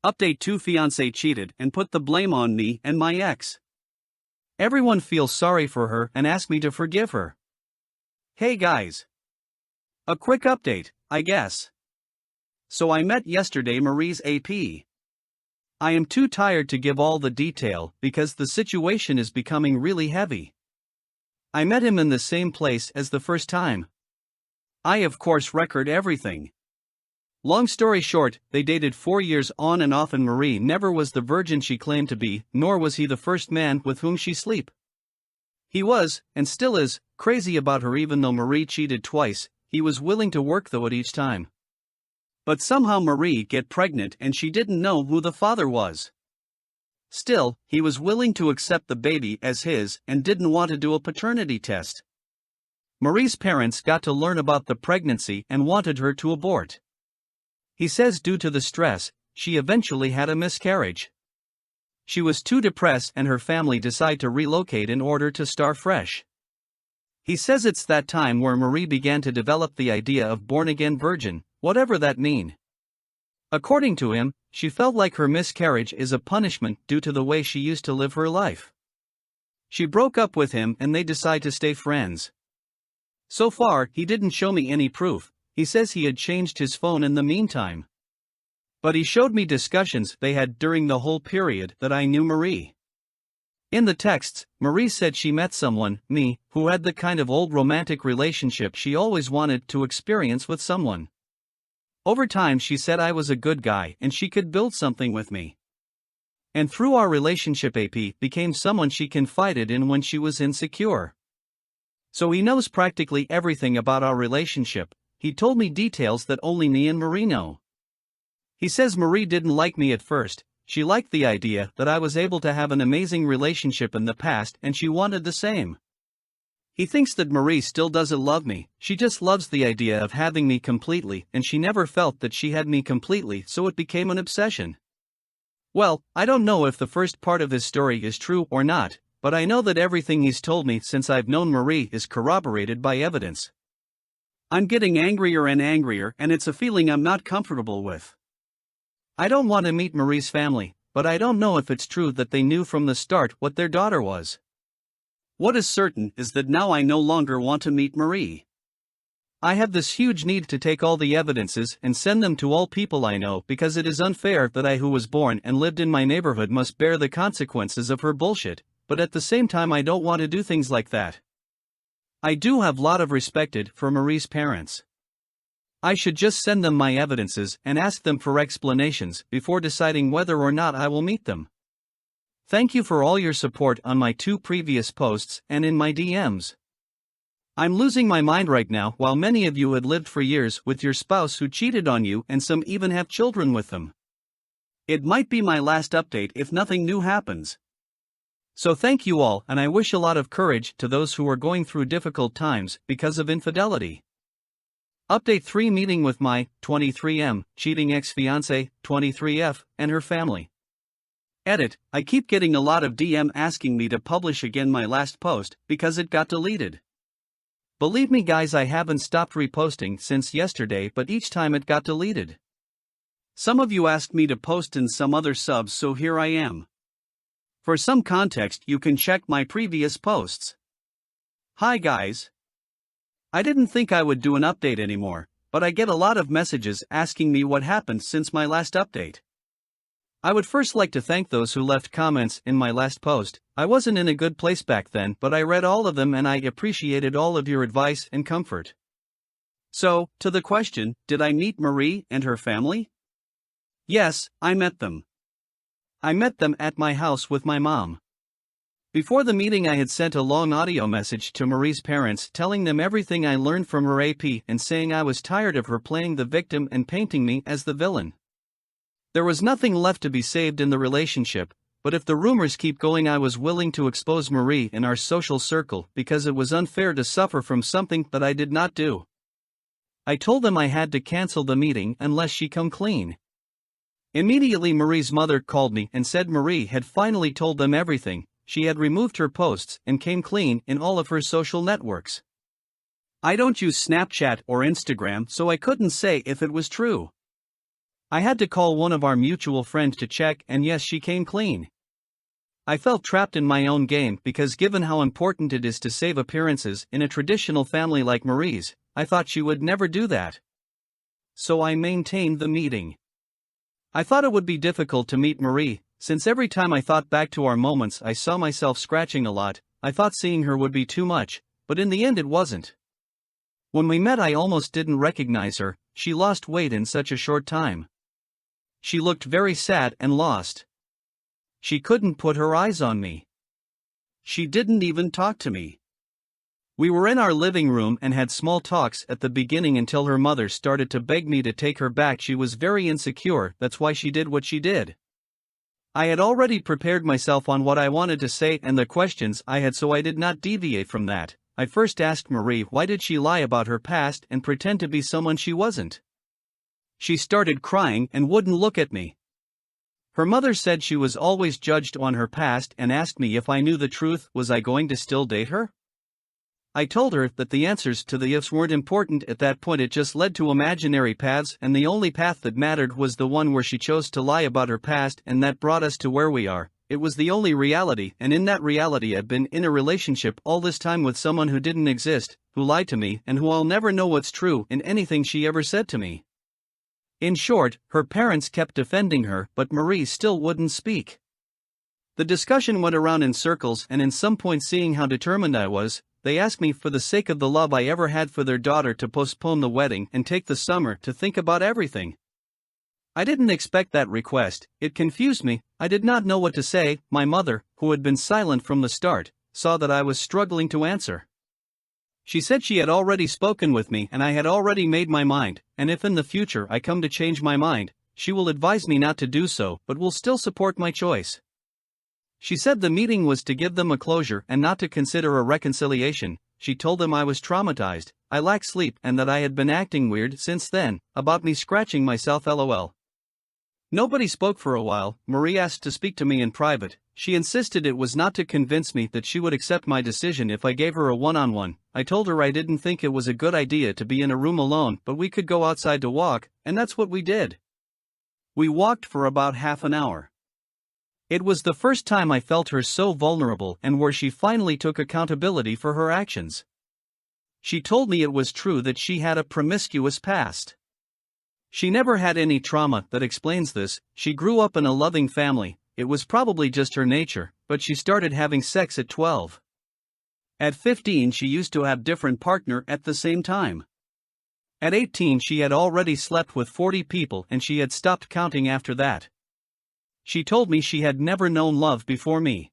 Update 2: Fiancé cheated and put the blame on me and my ex. Everyone feels sorry for her and ask me to forgive her. Hey guys. A quick update, I guess. So I met yesterday Marie's AP. I am too tired to give all the detail because the situation is becoming really heavy. I met him in the same place as the first time. I of course record everything. Long story short, they dated 4 years on and off and Marie never was the virgin she claimed to be, nor was he the first man with whom she slept. He was, and still is, crazy about her even though Marie cheated twice. He was willing to work though at each time. But somehow Marie get pregnant and she didn't know who the father was. Still, he was willing to accept the baby as his and didn't want to do a paternity test. Marie's parents got to learn about the pregnancy and wanted her to abort. He says due to the stress, she eventually had a miscarriage. She was too depressed and her family decided to relocate in order to start fresh. He says it's that time where Marie began to develop the idea of born-again virgin, whatever that mean. According to him, she felt like her miscarriage is a punishment due to the way she used to live her life. She broke up with him and they decide to stay friends. So far, he didn't show me any proof. He says he had changed his phone in the meantime. But he showed me discussions they had during the whole period that I knew Marie. In the texts, Marie said she met someone, me, who had the kind of old romantic relationship she always wanted to experience with someone. Over time she said I was a good guy and she could build something with me. And through our relationship AP became someone she confided in when she was insecure. So he knows practically everything about our relationship. He told me details that only me and Marie know. He says Marie didn't like me at first. She liked the idea that I was able to have an amazing relationship in the past and she wanted the same. He thinks that Marie still doesn't love me, she just loves the idea of having me completely and she never felt that she had me completely, so it became an obsession. Well, I don't know if the first part of his story is true or not, but I know that everything he's told me since I've known Marie is corroborated by evidence. I'm getting angrier and angrier and it's a feeling I'm not comfortable with. I don't want to meet Marie's family, but I don't know if it's true that they knew from the start what their daughter was. What is certain is that now I no longer want to meet Marie. I have this huge need to take all the evidences and send them to all people I know because it is unfair that I who was born and lived in my neighborhood must bear the consequences of her bullshit, but at the same time I don't want to do things like that. I do have lot of respect for Marie's parents. I should just send them my evidences and ask them for explanations before deciding whether or not I will meet them. Thank you for all your support on my 2 previous posts and in my DMs. I'm losing my mind right now while many of you had lived for years with your spouse who cheated on you and some even have children with them. It might be my last update if nothing new happens. So thank you all and I wish a lot of courage to those who are going through difficult times because of infidelity. Update 3: Meeting with my 23M cheating ex-fiancé 23F and her family. Edit: I keep getting a lot of DM asking me to publish again my last post because it got deleted. Believe me guys, I haven't stopped reposting since yesterday, but each time it got deleted. Some of you asked me to post in some other subs, so here I am. For some context, you can check my previous posts. Hi guys. I didn't think I would do an update anymore, but I get a lot of messages asking me what happened since my last update. I would first like to thank those who left comments in my last post. I wasn't in a good place back then, but I read all of them and I appreciated all of your advice and comfort. So, to the question, did I meet Marie and her family? Yes, I met them. I met them at my house with my mom. Before the meeting I had sent a long audio message to Marie's parents telling them everything I learned from her AP and saying I was tired of her playing the victim and painting me as the villain. There was nothing left to be saved in the relationship, but if the rumors keep going I was willing to expose Marie in our social circle because it was unfair to suffer from something that I did not do. I told them I had to cancel the meeting unless she come clean. Immediately Marie's mother called me and said Marie had finally told them everything. She had removed her posts and came clean in all of her social networks. I don't use Snapchat or Instagram, so I couldn't say if it was true. I had to call one of our mutual friends to check, and yes, she came clean. I felt trapped in my own game because given how important it is to save appearances in a traditional family like Marie's, I thought she would never do that. So I maintained the meeting. I thought it would be difficult to meet Marie, since every time I thought back to our moments I saw myself scratching a lot. I thought seeing her would be too much, but in the end it wasn't. When we met I almost didn't recognize her. She lost weight in such a short time. She looked very sad and lost. She couldn't put her eyes on me. She didn't even talk to me. We were in our living room and had small talks at the beginning until her mother started to beg me to take her back. She was very insecure, that's why she did what she did. I had already prepared myself on what I wanted to say and the questions I had, so I did not deviate from that. I first asked Marie why did she lie about her past and pretend to be someone she wasn't. She started crying and wouldn't look at me. Her mother said she was always judged on her past and asked me if I knew the truth. Was I going to still date her? I told her that the answers to the ifs weren't important at that point, it just led to imaginary paths, and the only path that mattered was the one where she chose to lie about her past, and that brought us to where we are. It was the only reality, and in that reality I've been in a relationship all this time with someone who didn't exist, who lied to me, and who I'll never know what's true in anything she ever said to me. In short, her parents kept defending her, but Marie still wouldn't speak. The discussion went around in circles, and in some point, seeing how determined I was, they asked me, for the sake of the love I ever had for their daughter, to postpone the wedding and take the summer to think about everything. I didn't expect that request. It confused me. I did not know what to say. My mother, who had been silent from the start, saw that I was struggling to answer. She said she had already spoken with me and I had already made my mind, and if in the future I come to change my mind, she will advise me not to do so but will still support my choice. She said the meeting was to give them a closure and not to consider a reconciliation. She told them I was traumatized, I lacked sleep, and that I had been acting weird since then, about me scratching myself lol. Nobody spoke for a while. Marie asked to speak to me in private. She insisted it was not to convince me that she would accept my decision if I gave her a one-on-one. I told her I didn't think it was a good idea to be in a room alone, but we could go outside to walk, and that's what we did. We walked for about half an hour. It was the first time I felt her so vulnerable and where she finally took accountability for her actions. She told me it was true that she had a promiscuous past. She never had any trauma. That explains this. She grew up in a loving family. It was probably just her nature, but she started having sex at 12. At 15 she used to have different partner at the same time. At 18 she had already slept with 40 people and she had stopped counting after that. She told me she had never known love before me.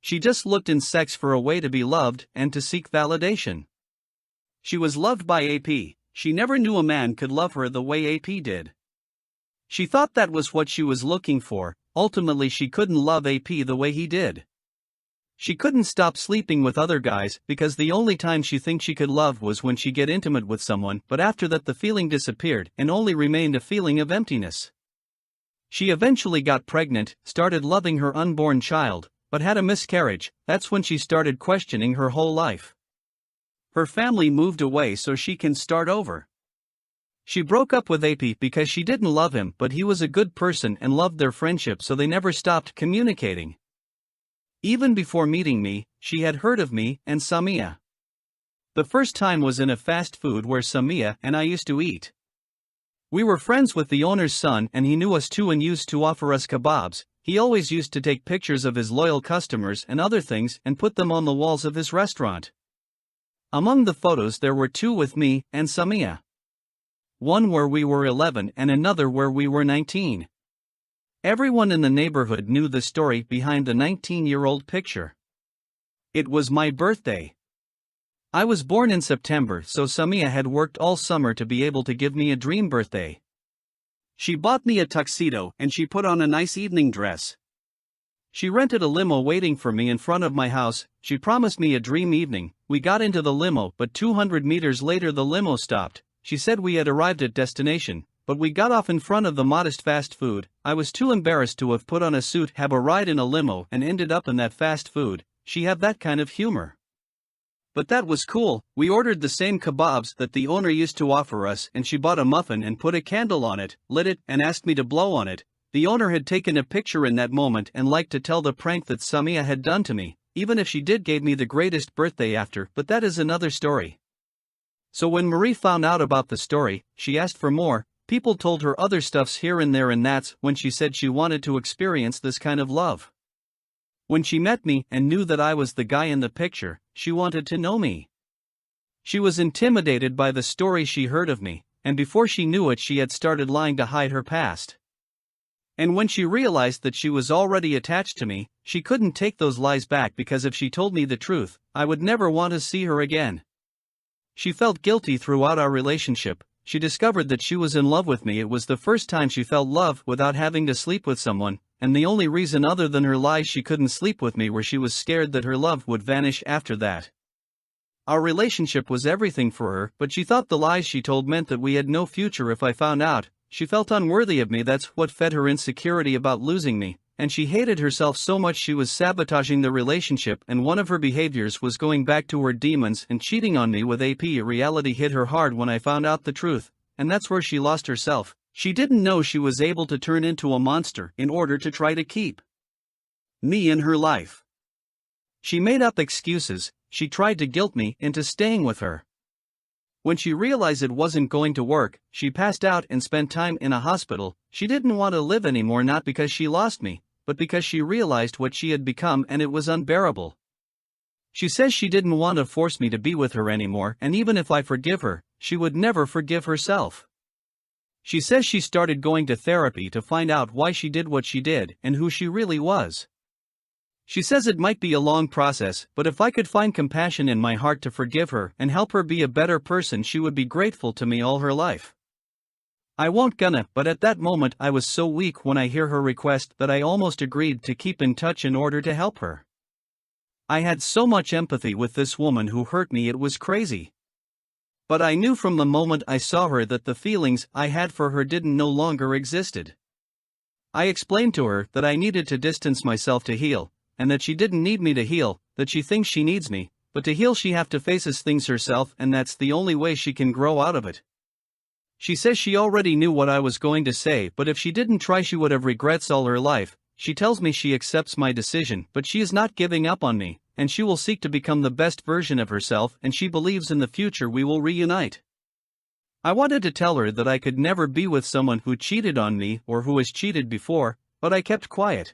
She just looked in sex for a way to be loved and to seek validation. She was loved by AP. She never knew a man could love her the way AP did. She thought that was what she was looking for. Ultimately she couldn't love AP the way he did. She couldn't stop sleeping with other guys because the only time she thinks she could love was when she get intimate with someone, but after that the feeling disappeared and only remained a feeling of emptiness. She eventually got pregnant, started loving her unborn child, but had a miscarriage. That's when she started questioning her whole life. Her family moved away so she can start over. She broke up with AP because she didn't love him, but he was a good person and loved their friendship, so they never stopped communicating. Even before meeting me, she had heard of me and Samia. The first time was in a fast food where Samia and I used to eat. We were friends with the owner's son and he knew us too and used to offer us kebabs. He always used to take pictures of his loyal customers and other things and put them on the walls of his restaurant. Among the photos there were two with me and Samia. One where we were 11 and another where we were 19. Everyone in the neighborhood knew the story behind the 19-year-old picture. It was my birthday. I was born in September, so Samia had worked all summer to be able to give me a dream birthday. She bought me a tuxedo and she put on a nice evening dress. She rented a limo waiting for me in front of my house. She promised me a dream evening. We got into the limo, but 200 meters later the limo stopped. She said we had arrived at destination, but we got off in front of the modest fast food. I was too embarrassed to have put on a suit, have a ride in a limo, and ended up in that fast food. She had that kind of humor. But that was cool. We ordered the same kebabs that the owner used to offer us, and she bought a muffin and put a candle on it, lit it, and asked me to blow on it. The owner had taken a picture in that moment and liked to tell the prank that Samia had done to me, even if she did gave me the greatest birthday after, but that is another story. So when Marie found out about the story, she asked for more. People told her other stuffs here and there, and that's when she said she wanted to experience this kind of love. When she met me and knew that I was the guy in the picture, she wanted to know me. She was intimidated by the story she heard of me, and before she knew it she had started lying to hide her past. And when she realized that she was already attached to me, she couldn't take those lies back, because if she told me the truth, I would never want to see her again. She felt guilty throughout our relationship. She discovered that she was in love with me. It was the first time she felt love without having to sleep with someone, and the only reason other than her lies she couldn't sleep with me was she was scared that her love would vanish after that. Our relationship was everything for her, but she thought the lies she told meant that we had no future if I found out. She felt unworthy of me. That's what fed her insecurity about losing me, and she hated herself so much she was sabotaging the relationship, and one of her behaviors was going back to her demons and cheating on me with AP. Reality hit her hard when I found out the truth, and that's where she lost herself. She didn't know she was able to turn into a monster in order to try to keep me in her life. She made up excuses. She tried to guilt me into staying with her. When she realized it wasn't going to work, she passed out and spent time in a hospital. She didn't want to live anymore, not because she lost me, but because she realized what she had become, and it was unbearable. She says she didn't want to force me to be with her anymore, and even if I forgive her, she would never forgive herself. She says she started going to therapy to find out why she did what she did and who she really was. She says it might be a long process, but if I could find compassion in my heart to forgive her and help her be a better person, she would be grateful to me all her life. I won't gonna, but at that moment I was so weak when I hear her request that I almost agreed to keep in touch in order to help her. I had so much empathy with this woman who hurt me, it was crazy. But I knew from the moment I saw her that the feelings I had for her didn't no longer existed. I explained to her that I needed to distance myself to heal, and that she didn't need me to heal, that she thinks she needs me, but to heal she have to face things herself, and that's the only way she can grow out of it. She says she already knew what I was going to say, but if she didn't try she would have regrets all her life. She tells me she accepts my decision, but she is not giving up on me, and she will seek to become the best version of herself, and she believes in the future we will reunite. I wanted to tell her that I could never be with someone who cheated on me or who has cheated before, but I kept quiet.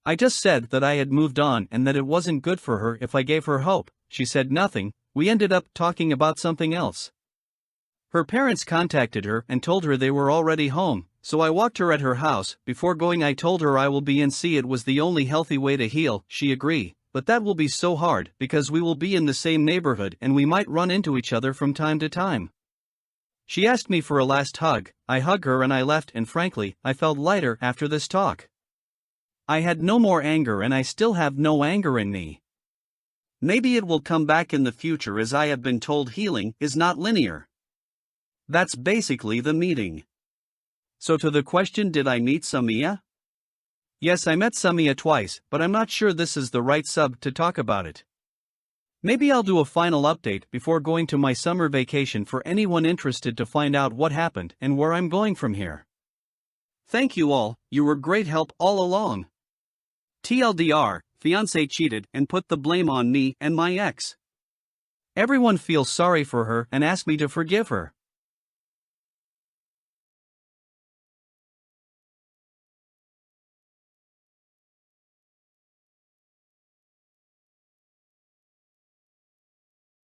I just said that I had moved on and that it wasn't good for her if I gave her hope. She said nothing. We ended up talking about something else. Her parents contacted her and told her they were already home, so I walked her at her house. Before going I told her I will be in. See, it was the only healthy way to heal. She agreed, but that will be so hard because we will be in the same neighborhood and we might run into each other from time to time. She asked me for a last hug. I hugged her and I left, and frankly, I felt lighter after this talk. I had no more anger, and I still have no anger in me. Maybe it will come back in the future, as I have been told healing is not linear. That's basically the meeting. So to the question, did I meet Samia? Yes, I met Samia twice, but I'm not sure this is the right sub to talk about it. Maybe I'll do a final update before going to my summer vacation for anyone interested to find out what happened and where I'm going from here. Thank you all, you were great help all along. TLDR, fiancé cheated and put the blame on me and my ex. Everyone feels sorry for her and asked me to forgive her.